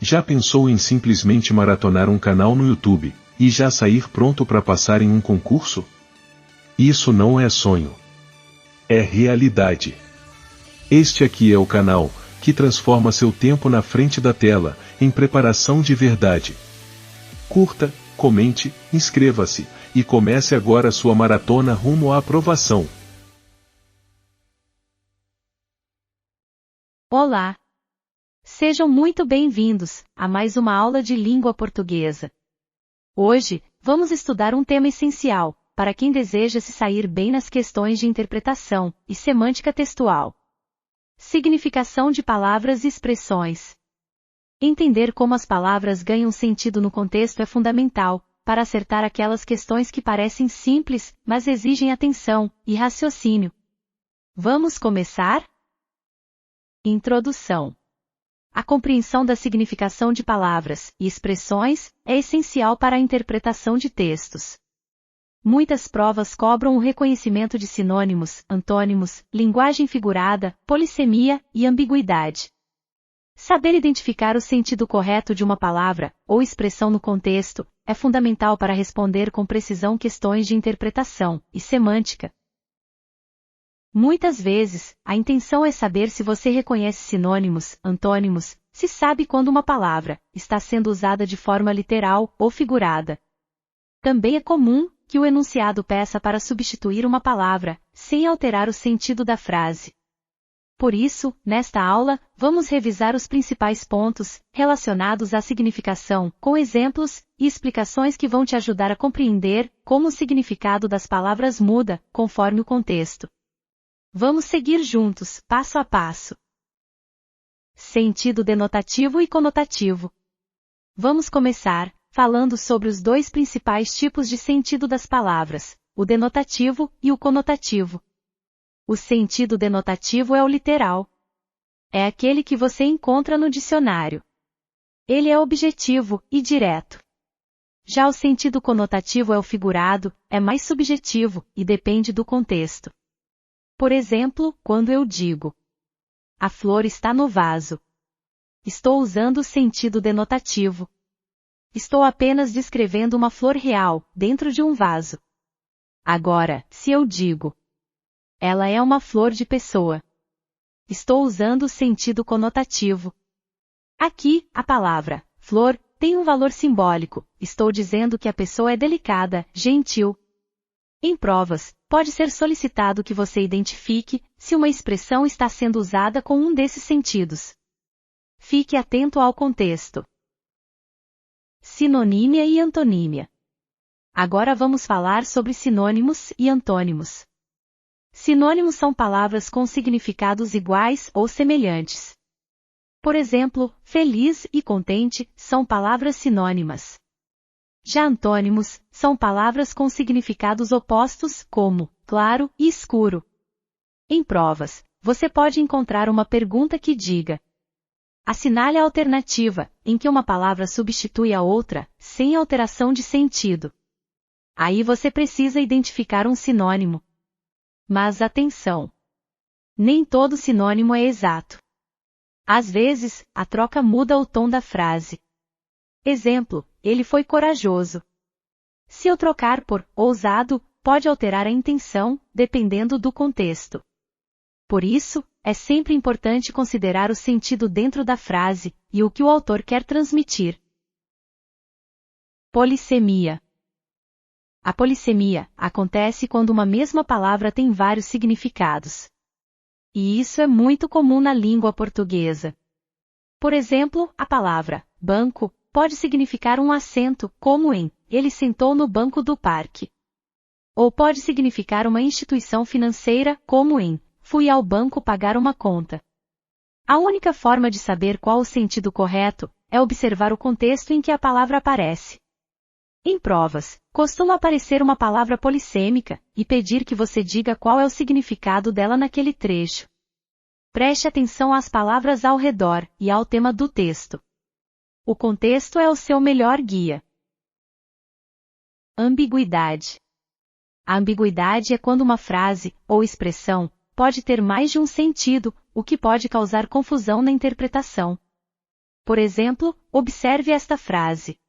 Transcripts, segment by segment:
Já pensou em simplesmente maratonar um canal no YouTube, e já sair pronto para passar em um concurso? Isso não é sonho. É realidade. Este aqui é o canal que transforma seu tempo na frente da tela, em preparação de verdade. Curta, comente, inscreva-se, e comece agora sua maratona rumo à aprovação. Olá! Sejam muito bem-vindos a mais uma aula de língua portuguesa. Hoje, vamos estudar um tema essencial para quem deseja se sair bem nas questões de interpretação e semântica textual. Significação de palavras e expressões. Entender como as palavras ganham sentido no contexto é fundamental para acertar aquelas questões que parecem simples, mas exigem atenção e raciocínio. Vamos começar? Introdução. A compreensão da significação de palavras e expressões é essencial para a interpretação de textos. Muitas provas cobram o reconhecimento de sinônimos, antônimos, linguagem figurada, polissemia e ambiguidade. Saber identificar o sentido correto de uma palavra ou expressão no contexto é fundamental para responder com precisão questões de interpretação e semântica. Muitas vezes, a intenção é saber se você reconhece sinônimos, antônimos, se sabe quando uma palavra está sendo usada de forma literal ou figurada. Também é comum que o enunciado peça para substituir uma palavra, sem alterar o sentido da frase. Por isso, nesta aula, vamos revisar os principais pontos relacionados à significação, com exemplos e explicações que vão te ajudar a compreender como o significado das palavras muda conforme o contexto. Vamos seguir juntos, passo a passo. Sentido denotativo e conotativo. Vamos começar falando sobre os dois principais tipos de sentido das palavras, o denotativo e o conotativo. O sentido denotativo é o literal. É aquele que você encontra no dicionário. Ele é objetivo e direto. Já o sentido conotativo é o figurado, é mais subjetivo e depende do contexto. Por exemplo, quando eu digo: a flor está no vaso. Estou usando o sentido denotativo. Estou apenas descrevendo uma flor real, dentro de um vaso. Agora, se eu digo: ela é uma flor de pessoa. Estou usando o sentido conotativo. Aqui, a palavra flor tem um valor simbólico. Estou dizendo que a pessoa é delicada, gentil. Em provas, pode ser solicitado que você identifique se uma expressão está sendo usada com um desses sentidos. Fique atento ao contexto. Sinonímia e antonímia. Agora vamos falar sobre sinônimos e antônimos. Sinônimos são palavras com significados iguais ou semelhantes. Por exemplo, feliz e contente são palavras sinônimas. Já antônimos são palavras com significados opostos, como claro e escuro. Em provas, você pode encontrar uma pergunta que diga: assinale a alternativa em que uma palavra substitui a outra, sem alteração de sentido. Aí você precisa identificar um sinônimo. Mas atenção! Nem todo sinônimo é exato. Às vezes, a troca muda o tom da frase. Exemplo: ele foi corajoso. Se eu trocar por ousado, pode alterar a intenção, dependendo do contexto. Por isso, é sempre importante considerar o sentido dentro da frase e o que o autor quer transmitir. Polissemia. A polissemia acontece quando uma mesma palavra tem vários significados. E isso é muito comum na língua portuguesa. Por exemplo, a palavra banco pode significar um assento, como em ele sentou no banco do parque. Ou pode significar uma instituição financeira, como em fui ao banco pagar uma conta. A única forma de saber qual o sentido correto é observar o contexto em que a palavra aparece. Em provas, costuma aparecer uma palavra polissêmica e pedir que você diga qual é o significado dela naquele trecho. Preste atenção às palavras ao redor e ao tema do texto. O contexto é o seu melhor guia. Ambiguidade. A ambiguidade é quando uma frase ou expressão pode ter mais de um sentido, o que pode causar confusão na interpretação. Por exemplo, observe esta frase.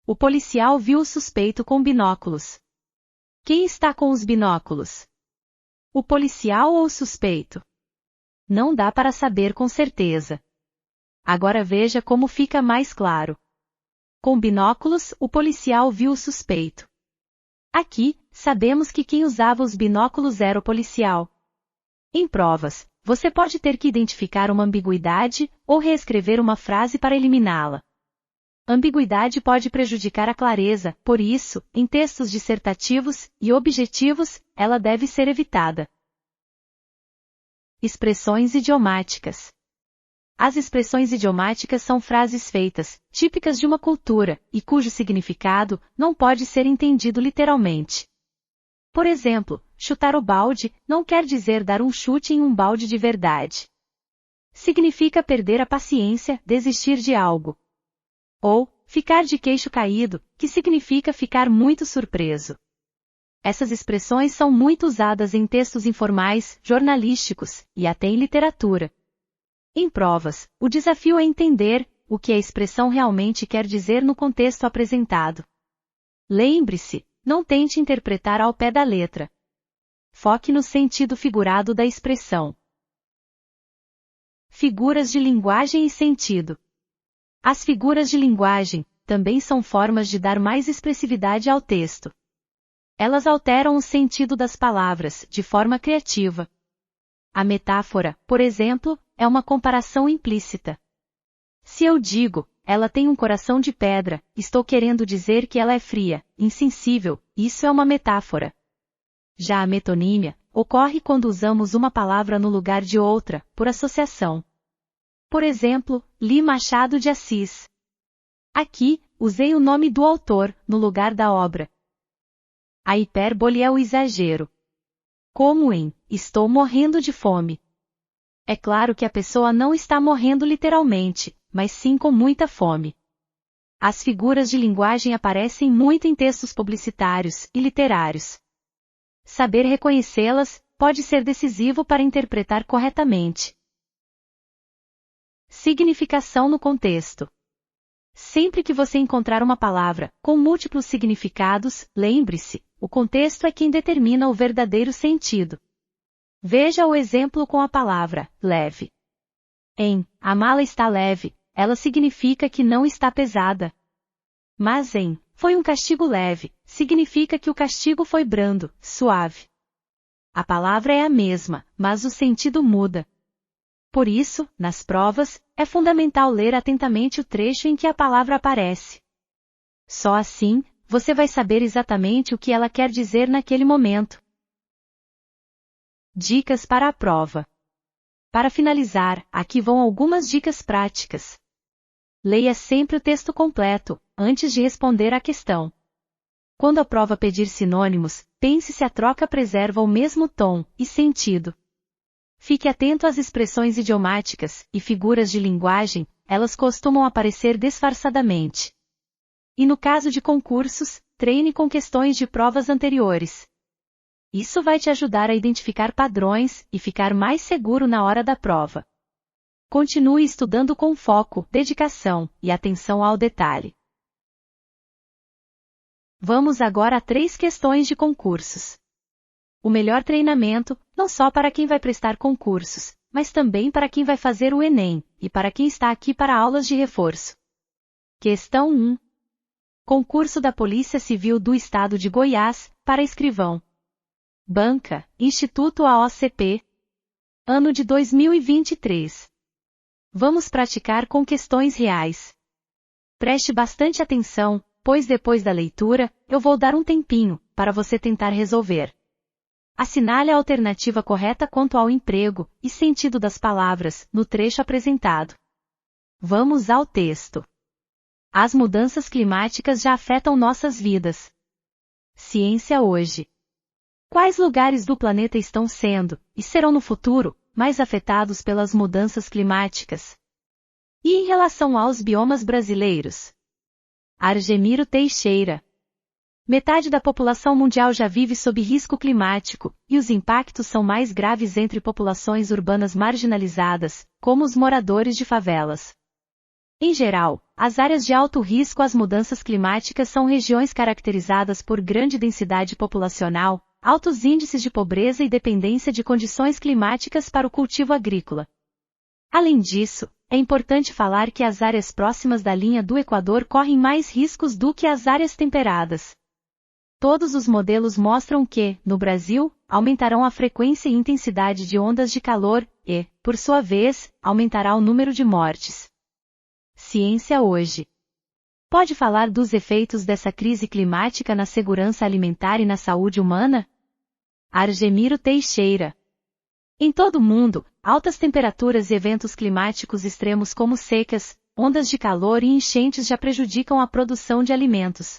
O policial viu o suspeito com binóculos. Quem está com os binóculos? O policial ou o suspeito? Não dá para saber com certeza. Agora veja como fica mais claro. Com binóculos, o policial viu o suspeito. Aqui, sabemos que quem usava os binóculos era o policial. Em provas, você pode ter que identificar uma ambiguidade ou reescrever uma frase para eliminá-la. Ambiguidade pode prejudicar a clareza, por isso, em textos dissertativos e objetivos, ela deve ser evitada. Expressões idiomáticas. As expressões idiomáticas são frases feitas, típicas de uma cultura, e cujo significado não pode ser entendido literalmente. Por exemplo, chutar o balde não quer dizer dar um chute em um balde de verdade. Significa perder a paciência, desistir de algo. Ou, ficar de queixo caído, que significa ficar muito surpreso. Essas expressões são muito usadas em textos informais, jornalísticos, e até em literatura. Em provas, o desafio é entender o que a expressão realmente quer dizer no contexto apresentado. Lembre-se, não tente interpretar ao pé da letra. Foque no sentido figurado da expressão. Figuras de linguagem e sentido. As figuras de linguagem também são formas de dar mais expressividade ao texto. Elas alteram o sentido das palavras de forma criativa. A metáfora, por exemplo, é uma comparação implícita. Se eu digo, ela tem um coração de pedra, estou querendo dizer que ela é fria, insensível, isso é uma metáfora. Já a metonímia ocorre quando usamos uma palavra no lugar de outra, por associação. Por exemplo, li Machado de Assis. Aqui, usei o nome do autor, no lugar da obra. A hipérbole é o exagero. Como em, estou morrendo de fome. É claro que a pessoa não está morrendo literalmente, mas sim com muita fome. As figuras de linguagem aparecem muito em textos publicitários e literários. Saber reconhecê-las pode ser decisivo para interpretar corretamente. Significação no contexto. Sempre que você encontrar uma palavra com múltiplos significados, lembre-se, o contexto é quem determina o verdadeiro sentido. Veja o exemplo com a palavra leve. Em a mala está leve, ela significa que não está pesada. Mas em foi um castigo leve, significa que o castigo foi brando, suave. A palavra é a mesma, mas o sentido muda. Por isso, nas provas, é fundamental ler atentamente o trecho em que a palavra aparece. Só assim, você vai saber exatamente o que ela quer dizer naquele momento. Dicas para a prova. Para finalizar, aqui vão algumas dicas práticas. Leia sempre o texto completo, antes de responder à questão. Quando a prova pedir sinônimos, pense se a troca preserva o mesmo tom e sentido. Fique atento às expressões idiomáticas e figuras de linguagem, elas costumam aparecer disfarçadamente. E no caso de concursos, treine com questões de provas anteriores. Isso vai te ajudar a identificar padrões e ficar mais seguro na hora da prova. Continue estudando com foco, dedicação e atenção ao detalhe. Vamos agora a 3 questões de concursos. O melhor treinamento, não só para quem vai prestar concursos, mas também para quem vai fazer o Enem, e para quem está aqui para aulas de reforço. Questão 1. Concurso da Polícia Civil do Estado de Goiás, para escrivão. Banca, Instituto AOCP. Ano de 2023. Vamos praticar com questões reais. Preste bastante atenção, pois depois da leitura, eu vou dar um tempinho, para você tentar resolver. Assinale a alternativa correta quanto ao emprego e sentido das palavras, no trecho apresentado. Vamos ao texto. As mudanças climáticas já afetam nossas vidas. Ciência hoje. Quais lugares do planeta estão sendo, e serão no futuro, mais afetados pelas mudanças climáticas? E em relação aos biomas brasileiros? Argemiro Teixeira. Metade da população mundial já vive sob risco climático, e os impactos são mais graves entre populações urbanas marginalizadas, como os moradores de favelas. Em geral, as áreas de alto risco às mudanças climáticas são regiões caracterizadas por grande densidade populacional, altos índices de pobreza e dependência de condições climáticas para o cultivo agrícola. Além disso, é importante falar que as áreas próximas da linha do Equador correm mais riscos do que as áreas temperadas. Todos os modelos mostram que, no Brasil, aumentarão a frequência e intensidade de ondas de calor e, por sua vez, aumentará o número de mortes. Ciência hoje. Pode falar dos efeitos dessa crise climática na segurança alimentar e na saúde humana? Argemiro Teixeira. Em todo o mundo, altas temperaturas e eventos climáticos extremos como secas, ondas de calor e enchentes já prejudicam a produção de alimentos.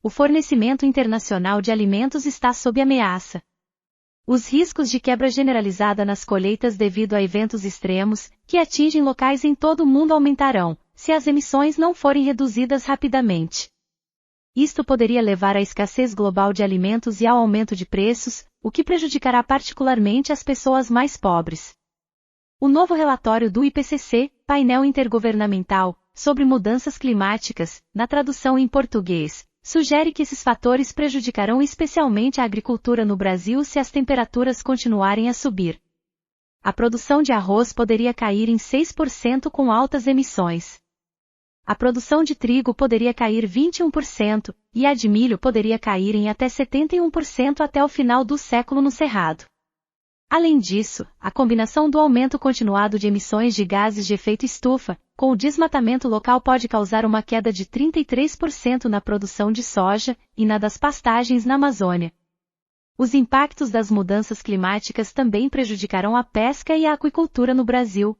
O fornecimento internacional de alimentos está sob ameaça. Os riscos de quebra generalizada nas colheitas devido a eventos extremos, que atingem locais em todo o mundo aumentarão, se as emissões não forem reduzidas rapidamente. Isto poderia levar à escassez global de alimentos e ao aumento de preços, o que prejudicará particularmente as pessoas mais pobres. O novo relatório do IPCC, Painel Intergovernamental, sobre Mudanças Climáticas, na tradução em português, sugere que esses fatores prejudicarão especialmente a agricultura no Brasil se as temperaturas continuarem a subir. A produção de arroz poderia cair em 6% com altas emissões. A produção de trigo poderia cair 21%, e a de milho poderia cair em até 71% até o final do século no Cerrado. Além disso, a combinação do aumento continuado de emissões de gases de efeito estufa, com o desmatamento local pode causar uma queda de 33% na produção de soja e na das pastagens na Amazônia. Os impactos das mudanças climáticas também prejudicarão a pesca e a aquicultura no Brasil.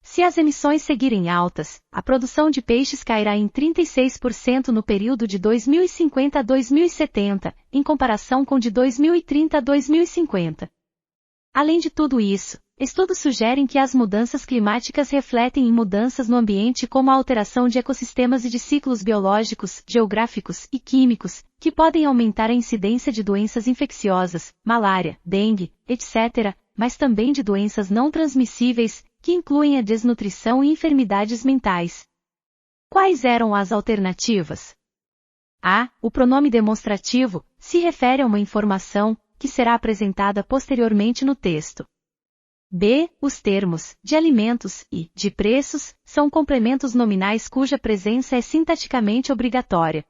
Se as emissões seguirem altas, a produção de peixes cairá em 36% no período de 2050 a 2070, em comparação com de 2030 a 2050. Além de tudo isso, estudos sugerem que as mudanças climáticas refletem em mudanças no ambiente como a alteração de ecossistemas e de ciclos biológicos, geográficos e químicos, que podem aumentar a incidência de doenças infecciosas, malária, dengue, etc., mas também de doenças não transmissíveis, que incluem a desnutrição e enfermidades mentais. Quais eram as alternativas? A. O pronome demonstrativo se refere a uma informação que será apresentada posteriormente no texto. B. Os termos de alimentos e de preços são complementos nominais cuja presença é sintaticamente obrigatória.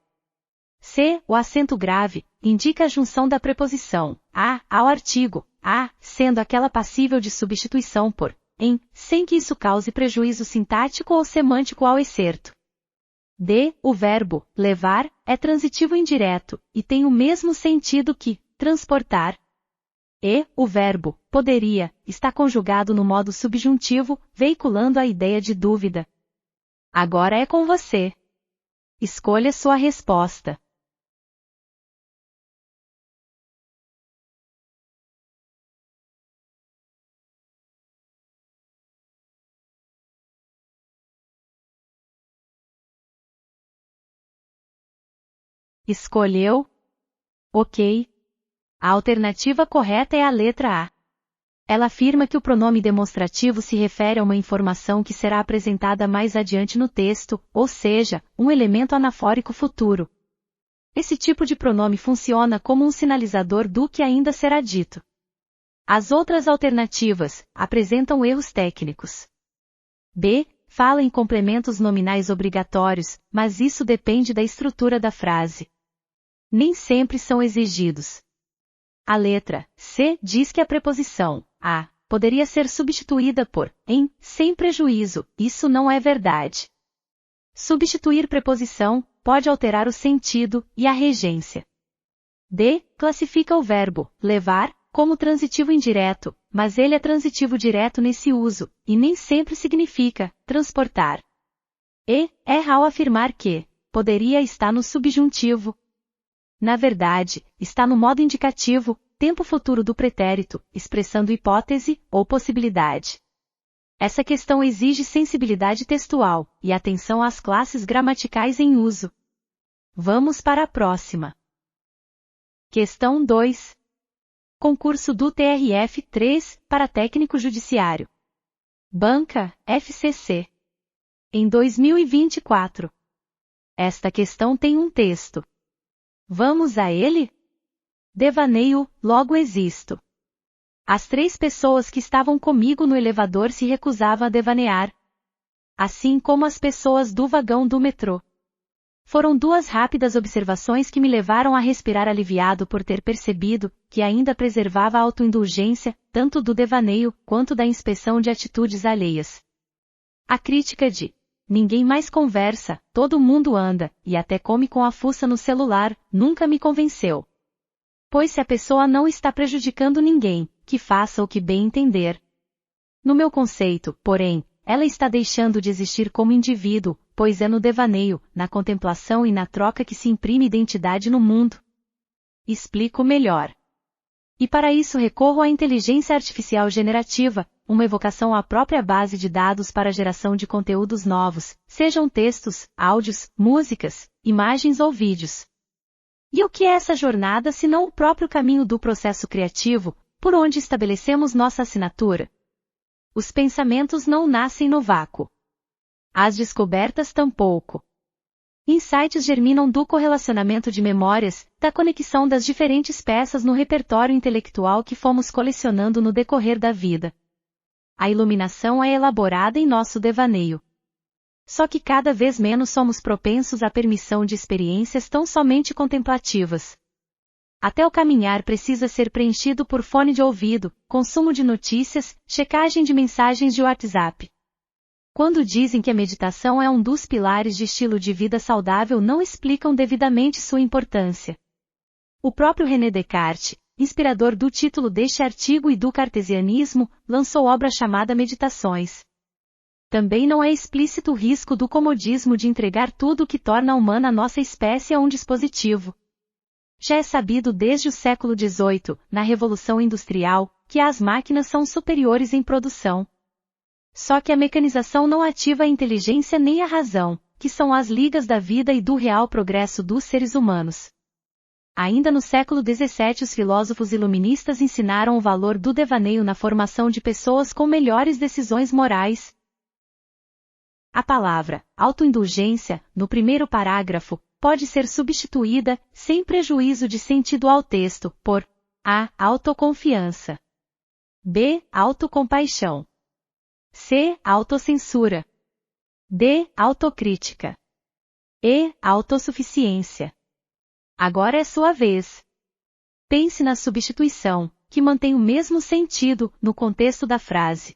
C. O acento grave indica a junção da preposição a ao artigo a, sendo aquela passível de substituição por em, sem que isso cause prejuízo sintático ou semântico ao excerto. D. O verbo levar é transitivo indireto e tem o mesmo sentido que transportar. E. O verbo poderia está conjugado no modo subjuntivo, veiculando a ideia de dúvida. Agora é com você. Escolha sua resposta. Escolheu? Ok. A alternativa correta é a letra A. Ela afirma que o pronome demonstrativo se refere a uma informação que será apresentada mais adiante no texto, ou seja, um elemento anafórico futuro. Esse tipo de pronome funciona como um sinalizador do que ainda será dito. As outras alternativas apresentam erros técnicos. B. Fala em complementos nominais obrigatórios, mas isso depende da estrutura da frase. Nem sempre são exigidos. A letra C diz que a preposição a poderia ser substituída por em, sem prejuízo. Isso não é verdade. Substituir preposição pode alterar o sentido e a regência. D. Classifica o verbo levar como transitivo indireto, mas ele é transitivo direto nesse uso, e nem sempre significa transportar. E. Erra ao afirmar que poderia estar no subjuntivo. Na verdade, está no modo indicativo, tempo futuro do pretérito, expressando hipótese ou possibilidade. Essa questão exige sensibilidade textual e atenção às classes gramaticais em uso. Vamos para a próxima. Questão 2. Concurso do TRF-3 para técnico judiciário. Banca, FCC. em 2024. Esta questão tem um texto. Vamos a ele? Devaneio, logo existo. As 3 pessoas que estavam comigo no elevador se recusavam a devanear, assim como as pessoas do vagão do metrô. Foram 2 rápidas observações que me levaram a respirar aliviado por ter percebido que ainda preservava a autoindulgência, tanto do devaneio quanto da inspeção de atitudes alheias. A crítica de ninguém mais conversa, todo mundo anda, e até come com a fuça no celular, nunca me convenceu. Pois se a pessoa não está prejudicando ninguém, que faça o que bem entender. No meu conceito, porém, ela está deixando de existir como indivíduo, pois é no devaneio, na contemplação e na troca que se imprime identidade no mundo. Explico melhor. E para isso recorro à inteligência artificial generativa, uma evocação à própria base de dados para a geração de conteúdos novos, sejam textos, áudios, músicas, imagens ou vídeos. E o que é essa jornada se não o próprio caminho do processo criativo, por onde estabelecemos nossa assinatura? Os pensamentos não nascem no vácuo. As descobertas tampouco. Insights germinam do correlacionamento de memórias, da conexão das diferentes peças no repertório intelectual que fomos colecionando no decorrer da vida. A iluminação é elaborada em nosso devaneio. Só que cada vez menos somos propensos à permissão de experiências tão somente contemplativas. Até o caminhar precisa ser preenchido por fone de ouvido, consumo de notícias, checagem de mensagens de WhatsApp. Quando dizem que a meditação é um dos pilares de estilo de vida saudável, não explicam devidamente sua importância. O próprio René Descartes, inspirador do título deste artigo e do cartesianismo, lançou obra chamada Meditações. Também não é explícito o risco do comodismo de entregar tudo o que torna humana a nossa espécie a um dispositivo. Já é sabido desde o século XVIII, na Revolução Industrial, que as máquinas são superiores em produção. Só que a mecanização não ativa a inteligência nem a razão, que são as ligas da vida e do real progresso dos seres humanos. Ainda no século XVII, os filósofos iluministas ensinaram o valor do devaneio na formação de pessoas com melhores decisões morais. A palavra autoindulgência, no primeiro parágrafo, pode ser substituída, sem prejuízo de sentido ao texto, por A. Autoconfiança. B. Autocompaixão. C. Autocensura. D. Autocrítica. E. Autossuficiência. Agora é sua vez. Pense na substituição, que mantém o mesmo sentido, no contexto da frase.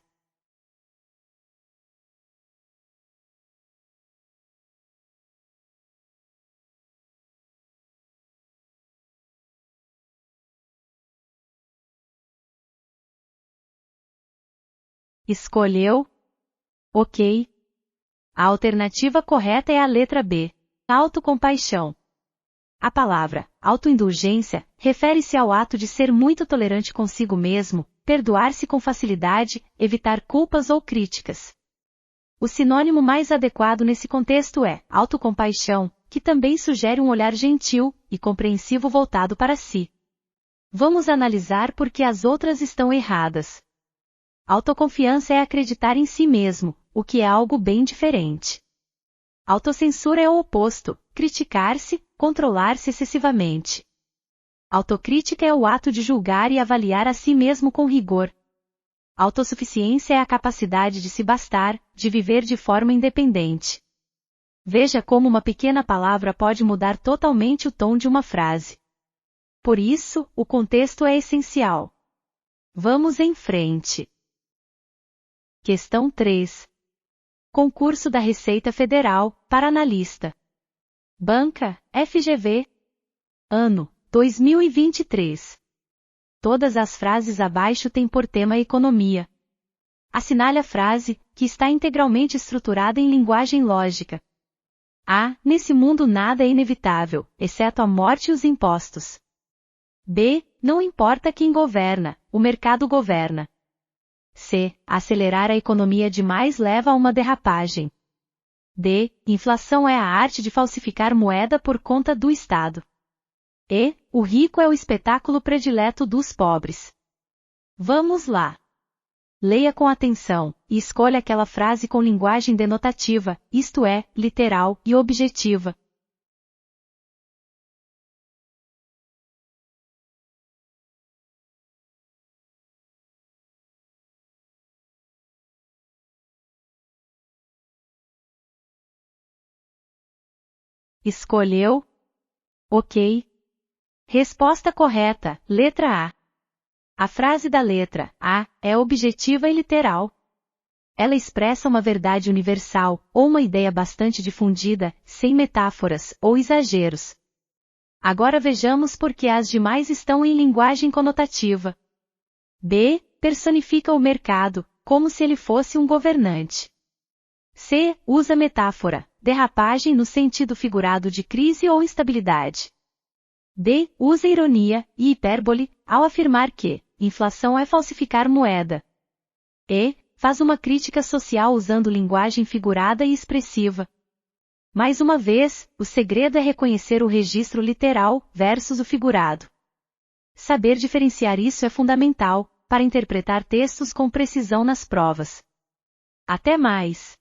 Escolheu? Ok. A alternativa correta é a letra B. Autocompaixão. A palavra autoindulgência refere-se ao ato de ser muito tolerante consigo mesmo, perdoar-se com facilidade, evitar culpas ou críticas. O sinônimo mais adequado nesse contexto é autocompaixão, que também sugere um olhar gentil e compreensivo voltado para si. Vamos analisar por que as outras estão erradas. Autoconfiança é acreditar em si mesmo, o que é algo bem diferente. Autocensura é o oposto, criticar-se, controlar-se excessivamente. Autocrítica é o ato de julgar e avaliar a si mesmo com rigor. Autossuficiência é a capacidade de se bastar, de viver de forma independente. Veja como uma pequena palavra pode mudar totalmente o tom de uma frase. Por isso, o contexto é essencial. Vamos em frente. Questão 3. Concurso da Receita Federal, para analista. Banca, FGV. Ano, 2023. Todas as frases abaixo têm por tema economia. Assinale a frase, que está integralmente estruturada em linguagem lógica. A. Nesse mundo nada é inevitável, exceto a morte e os impostos. B. Não importa quem governa, o mercado governa. C. Acelerar a economia demais leva a uma derrapagem. D. Inflação é a arte de falsificar moeda por conta do Estado. E. O rico é o espetáculo predileto dos pobres. Vamos lá. Leia com atenção, e escolha aquela frase com linguagem denotativa, isto é, literal e objetiva. Escolheu? Ok. Resposta correta, letra A. A frase da letra A é objetiva e literal. Ela expressa uma verdade universal, ou uma ideia bastante difundida, sem metáforas ou exageros. Agora vejamos por que as demais estão em linguagem conotativa. B. Personifica o mercado, como se ele fosse um governante. C. Usa metáfora, derrapagem no sentido figurado de crise ou instabilidade. D. Usa ironia e hipérbole, ao afirmar que inflação é falsificar moeda. E. Faz uma crítica social usando linguagem figurada e expressiva. Mais uma vez, o segredo é reconhecer o registro literal versus o figurado. Saber diferenciar isso é fundamental, para interpretar textos com precisão nas provas. Até mais!